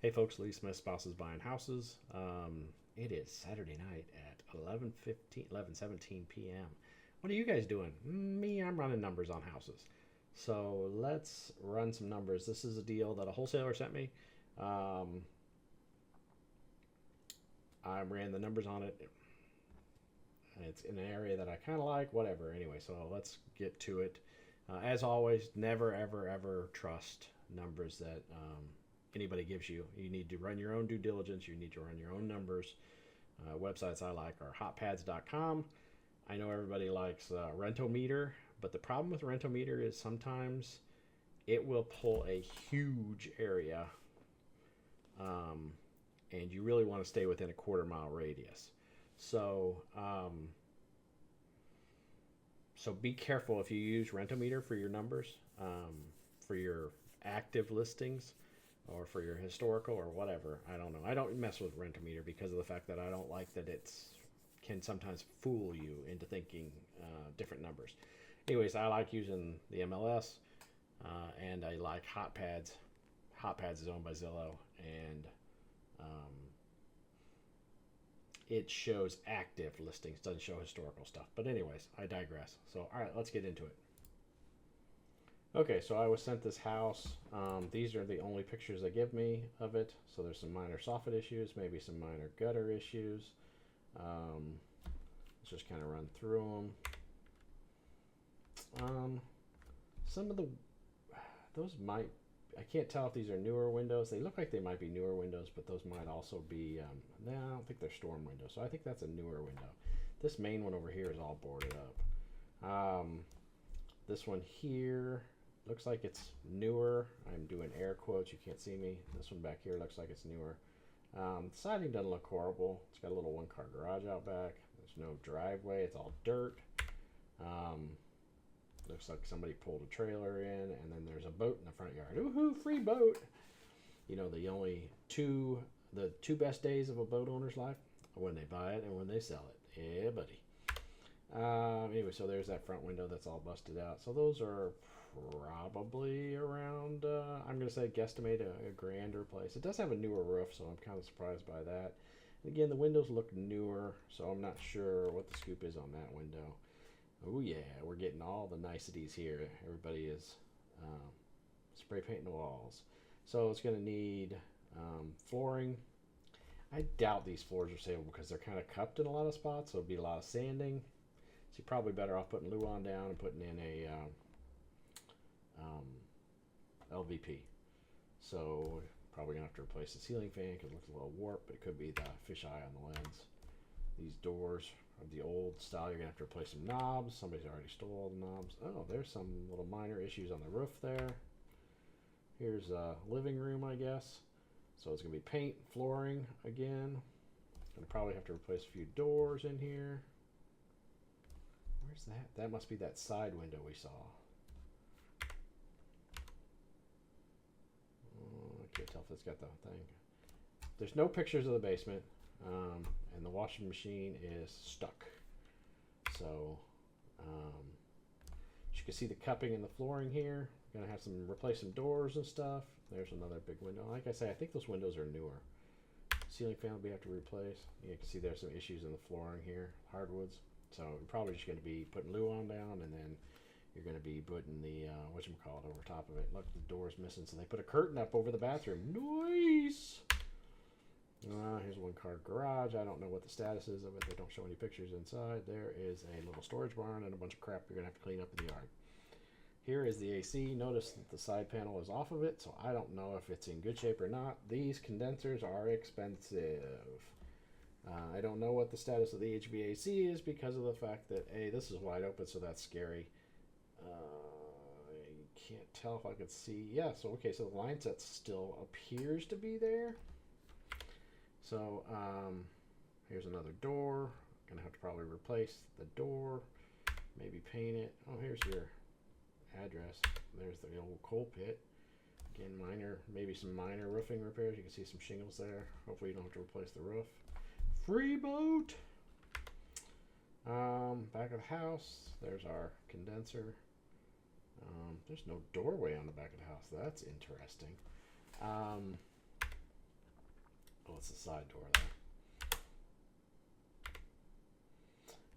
Hey folks, Lee Smith, Spouses Buying Houses. It is Saturday night at 11:17 p.m. What are you guys doing? Me, I'm running numbers on houses. So let's run some numbers. This is a deal that a wholesaler sent me. Um, I ran the numbers on it. It's in an area that I kind of like, whatever. Anyway, so let's get to it. As always, never, ever, ever trust numbers that anybody gives you. You need to run your own due diligence. You need to run your own numbers. Websites I like are hotpads.com. I know everybody likes Rentometer, but the problem with Rentometer is sometimes it will pull a huge area, um, and you really want to stay within a quarter-mile radius. So, so be careful if you use Rentometer for your numbers, for your active listings, or for your historical or whatever. I don't know. I don't mess with Rentometer because of the fact that I don't like that it's can sometimes fool you into thinking different numbers. Anyways, I like using the MLS, and I like Hotpads. Hotpads is owned by Zillow, and um, it shows active listings, doesn't show historical stuff. But anyways, I digress. So all right, let's get into it. Okay, so I was sent this house. These are the only pictures they give me of it. So there's some minor soffit issues, maybe some minor gutter issues. Um, let's just kind of run through them. Some of the those might I can't tell if these are newer windows. They look like they might be newer windows, but those might also be. No, I don't think they're storm windows. So I think that's a newer window. This main one over here is all boarded up. This one here looks like it's newer. I'm doing air quotes. You can't see me. This one back here looks like it's newer. The siding doesn't look horrible. It's got a little one-car garage out back. There's no driveway. It's all dirt. Um, Looks like somebody pulled a trailer in, and then there's a boat in the front yard. Woohoo! Free boat. You know, the two best days of a boat owner's life: when they buy it and when they sell it. Yeah, buddy. Anyway, so there's that front window that's all busted out. So those are probably around, I'm going to say guesstimate a grand to replace. It does have a newer roof, so I'm kind of surprised by that. And again, the windows look newer, so I'm not sure what the scoop is on that window. Oh yeah, we're getting all the niceties here. Everybody is spray painting the walls. So it's going to need flooring. I doubt these floors are savable because they're kind of cupped in a lot of spots, so it'll be a lot of sanding. So you're probably better off putting Luan down and putting in a LVP. So probably gonna have to replace the ceiling fan because it looks a little warped, but it could be the fisheye on the lens. These doors are the old style. You're gonna have to replace some knobs. Somebody's already stole all the knobs. Oh, there's some little minor issues on the roof there. Here's a living room, I guess. So it's gonna be paint, flooring again. Gonna probably have to replace a few doors in here. Where's that? That must be that side window we saw. I can't tell if it's got the thing. There's no pictures of the basement, and the washing machine is stuck. So, as you can see the cupping in the flooring here. Gonna have some replace some doors and stuff. There's another big window. Like I say, I think those windows are newer. Ceiling fan will be have to replace. You can see there's some issues in the flooring here, hardwoods. So you're probably just going to be putting Luan down, and then you're going to be putting the whatchamacallit over top of it. Look, the door's missing, so they put a curtain up over the bathroom. Nice. Here's a one-car garage. I don't know what the status is of it. They don't show any pictures inside. There is a little storage barn and a bunch of crap you're going to have to clean up in the yard. Here is the AC. Notice that the side panel is off of it, so I don't know if it's in good shape or not. These condensers are expensive. I don't know what the status of the HVAC is because of the fact that, A, this is wide open, so that's scary. I can't tell if I can see. Yeah, so, okay, so the line set still appears to be there. So, here's another door. Gonna have to probably replace the door, maybe paint it. Oh, here's your address. There's the old coal pit. Again, maybe some minor roofing repairs. You can see some shingles there. Hopefully you don't have to replace the roof. Free boat. Back of the house. There's our condenser. There's no doorway on the back of the house. That's interesting. That's the side door there.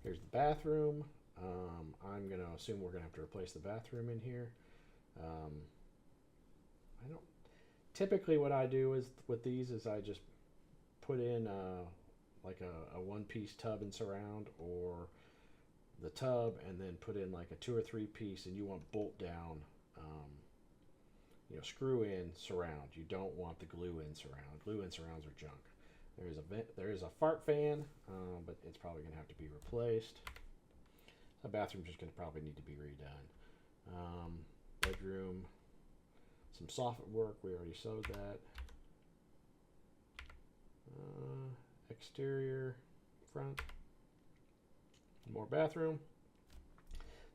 Here's the bathroom. I'm going to assume we're going to have to replace the bathroom in here. I don't. Typically, what I do is with these is I just put in like a one-piece tub and surround, or the tub, and then put in like a 2 or 3 piece, and you want bolt down, screw in surround. You don't want the glue in surround. Glue in surrounds are junk. There is a fart fan, but it's probably going to have to be replaced. The bathroom's just going to probably need to be redone. Bedroom, some soffit work. We already sewed that. Exterior, front. More bathroom.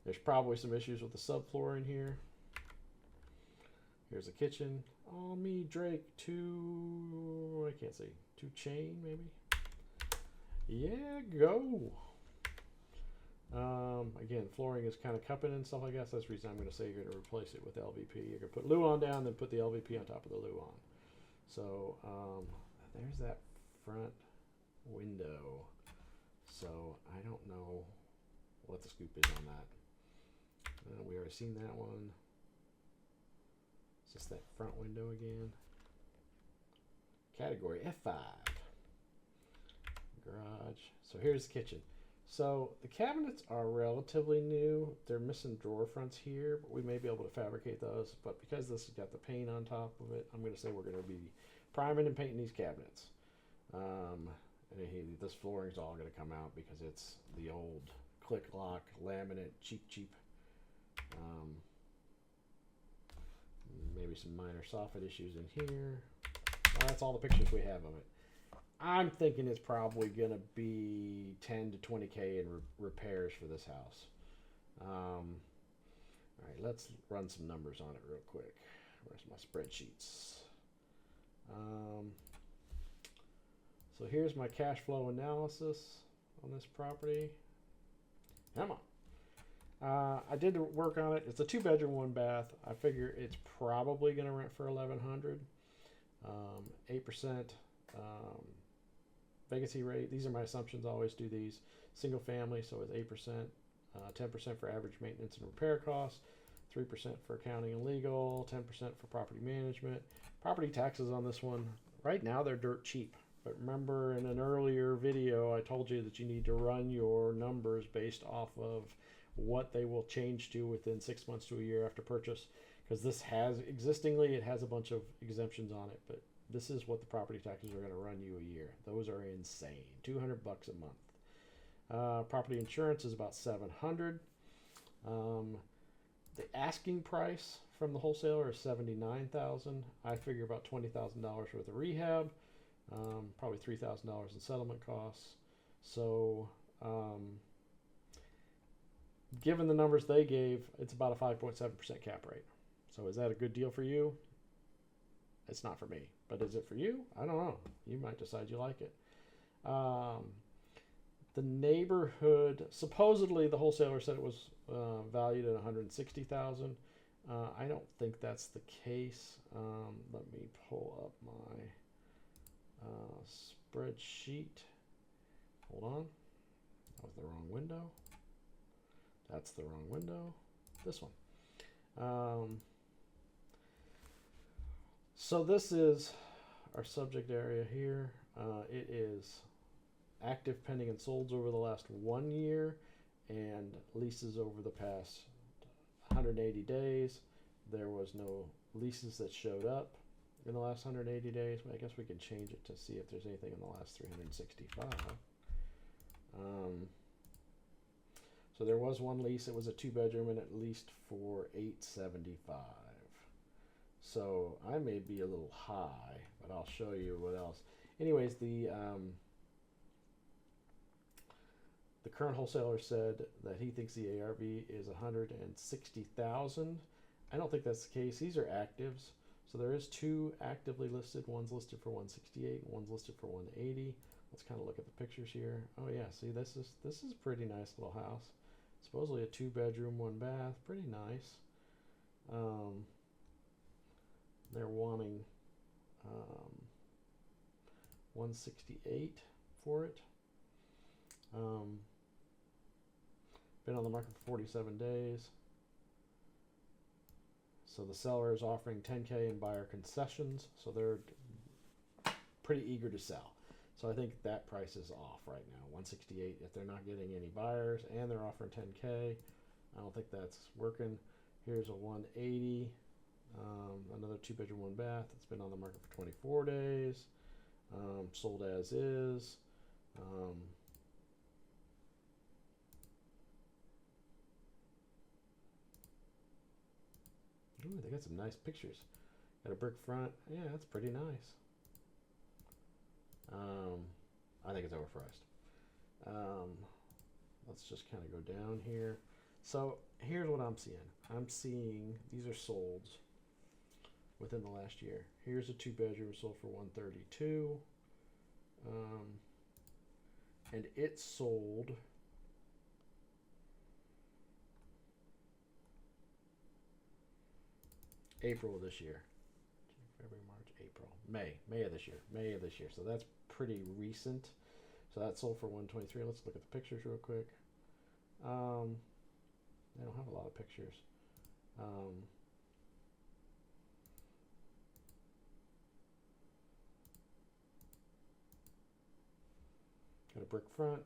There's probably some issues with the subfloor in here. Here's the kitchen. Oh, me, Drake. 2, I can't see. 2 chain, maybe? Yeah, go. Again, flooring is kind of cupping and stuff like that. So that's the reason I'm going to say you're going to replace it with LVP. You're going to put Luan down, then put the LVP on top of the Luan. So there's that front window. So I don't know what the scoop is on that. We already seen that one. It's just that front window again. Category F5. Garage. So here's the kitchen. So the cabinets are relatively new. They're missing drawer fronts here, but we may be able to fabricate those. But because this has got the paint on top of it, I'm going to say we're going to be priming and painting these cabinets. And this flooring's all going to come out because it's the old click lock laminate, cheap. Maybe some minor soffit issues in here. Well, that's all the pictures we have of it. I'm thinking it's probably going to be 10 to 20K in repairs for this house. All right, let's run some numbers on it real quick. Where's my spreadsheets? So here's my cash flow analysis on this property. Come on. I did the work on it. It's a 2-bedroom, 1 bath. I figure it's probably going to rent for $1,100. 8% vacancy rate. These are my assumptions. I always do these. Single family, so it's 8%. 10% for average maintenance and repair costs. 3% for accounting and legal. 10% for property management. Property taxes on this one, right now they're dirt cheap. But remember in an earlier video, I told you that you need to run your numbers based off of what they will change to within 6 months to a year after purchase. Because this has, it has a bunch of exemptions on it, but this is what the property taxes are going to run you a year. Those are insane. $200 a month. Property insurance is about $700. The asking price from the wholesaler is $79,000. I figure about $20,000 worth of rehab. Probably $3,000 in settlement costs. So, given the numbers they gave, it's about a 5.7% cap rate. So is that a good deal for you? It's not for me. But is it for you? I don't know. You might decide you like it. The neighborhood, supposedly the wholesaler said it was valued at $160,000. I don't think that's the case. Let me pull up my spreadsheet. Hold on. That was the wrong window. That's the wrong window. This one. So this is our subject area here. It is active, pending, and solds over the last 1 year, and leases over the past 180 days. There was no leases that showed up in the last 180 days. I guess we can change it to see if there's anything in the last 365. So there was one lease. It was a 2-bedroom, and it leased for $875. So I may be a little high, but I'll show you what else. Anyways, the current wholesaler said that he thinks the ARV is $160,000. I don't think that's the case. These are actives. So there is 2 actively listed. One's listed for $168, one's listed for $180. Let's kind of look at the pictures here. Oh yeah, see, this is a pretty nice little house. Supposedly a 2-bedroom, 1 bath. Pretty nice. They're wanting 168 for it. Been on the market for 47 days. So the seller is offering 10K in buyer concessions, so they're pretty eager to sell. So I think that price is off right now, 168. If they're not getting any buyers and they're offering 10K, I don't think that's working. Here's a 180, another 2-bedroom, 1-bath. It's been on the market for 24 days, sold as is. Ooh, they got some nice pictures. Got a brick front. Yeah, that's pretty nice. I think it's overpriced. Let's just kind of go down here. So here's what I'm seeing. I'm seeing these are sold within the last year. Here's a 2-bedroom sold for 132, and it sold April of this year. February, March, April, May of this year. So that's pretty recent. So that sold for 123. Let's look at the pictures real quick. They don't have a lot of pictures. Got a brick front.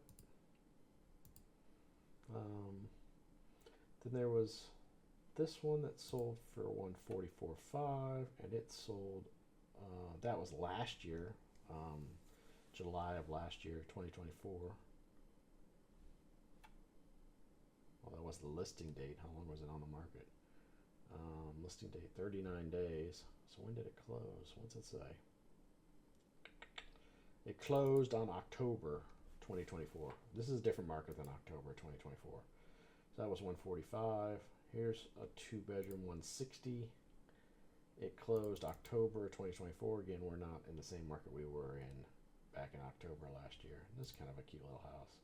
Then there was this one that sold for 144.5, and it sold. That was last year, July of last year, 2024. Well, that was the listing date. How long was it on the market? Listing date 39 days. So when did it close? What's it say? It closed on October 2024. This is a different market than October 2024. So that was 145. Here's a 2-bedroom 160. It closed October 2024. Again, we're not in the same market we were in back in October last year. This is kind of a cute little house.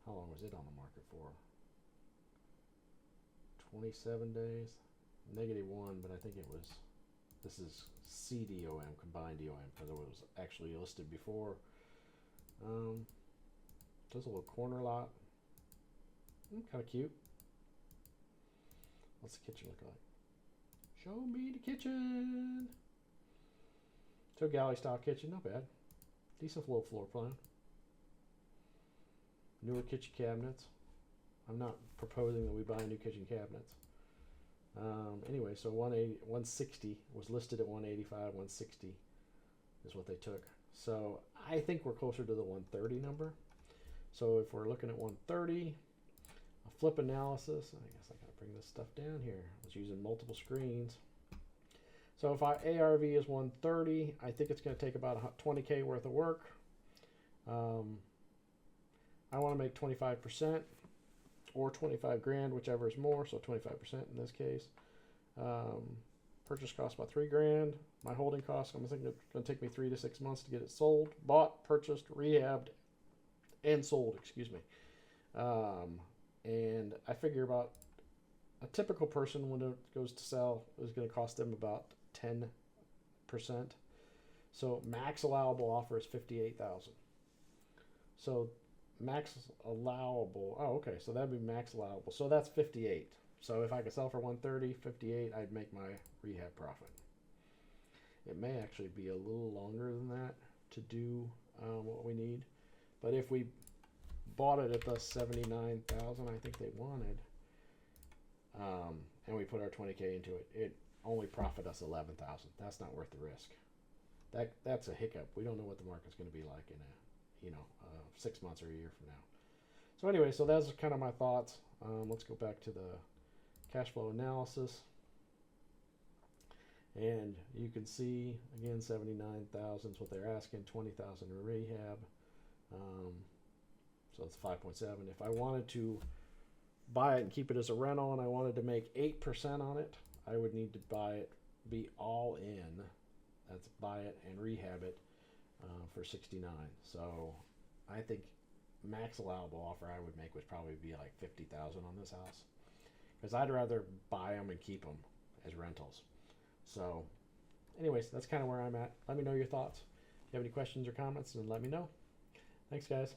How long was it on the market for? 27 days. -1, but I think it was. This is CDOM, combined DOM, because it was actually listed before. Just a little corner lot. Kind of cute. What's the kitchen look like? Show me the kitchen. So galley style kitchen, not bad. Decent little floor plan. Newer kitchen cabinets. I'm not proposing that we buy new kitchen cabinets. Anyway, so 160 was listed at 185, 160 is what they took. So I think we're closer to the 130 number. So if we're looking at 130, a flip analysis, I guess I gotta bring this stuff down here. I was using multiple screens. So if our ARV is 130, I think it's gonna take about 20K worth of work. I wanna make 25%. Or 25 grand, whichever is more, so 25% in this case. Purchase cost about 3 grand. My holding cost, I'm thinking it's going to take me 3 to 6 months to get it sold, bought, purchased, rehabbed, and sold, excuse me. And I figure about a typical person when it goes to sell is going to cost them about 10%. So max allowable offer is 58,000. So max allowable, oh, okay, so that'd be max allowable. So that's 58. So if I could sell for 130, 58, I'd make my rehab profit. It may actually be a little longer than that to do what we need. But if we bought it at the 79,000, I think they wanted, and we put our 20K into it, it only profit us 11,000. That's not worth the risk. That's a hiccup. We don't know what the market's going to be like in 6 months or a year from now. So anyway, so that's kind of my thoughts. Let's go back to the cash flow analysis. And you can see, again, 79,000 is what they're asking, 20,000 in rehab. So it's 5.7. If I wanted to buy it and keep it as a rental and I wanted to make 8% on it, I would need to buy it, be all in. That's buy it and rehab it for 69. So I think max allowable offer I would make would probably be like 50,000 on this house, because I'd rather buy them and keep them as rentals. So anyways, that's kind of where I'm at. Let me know your thoughts. you have any questions or comments, then let me know. Thanks, guys.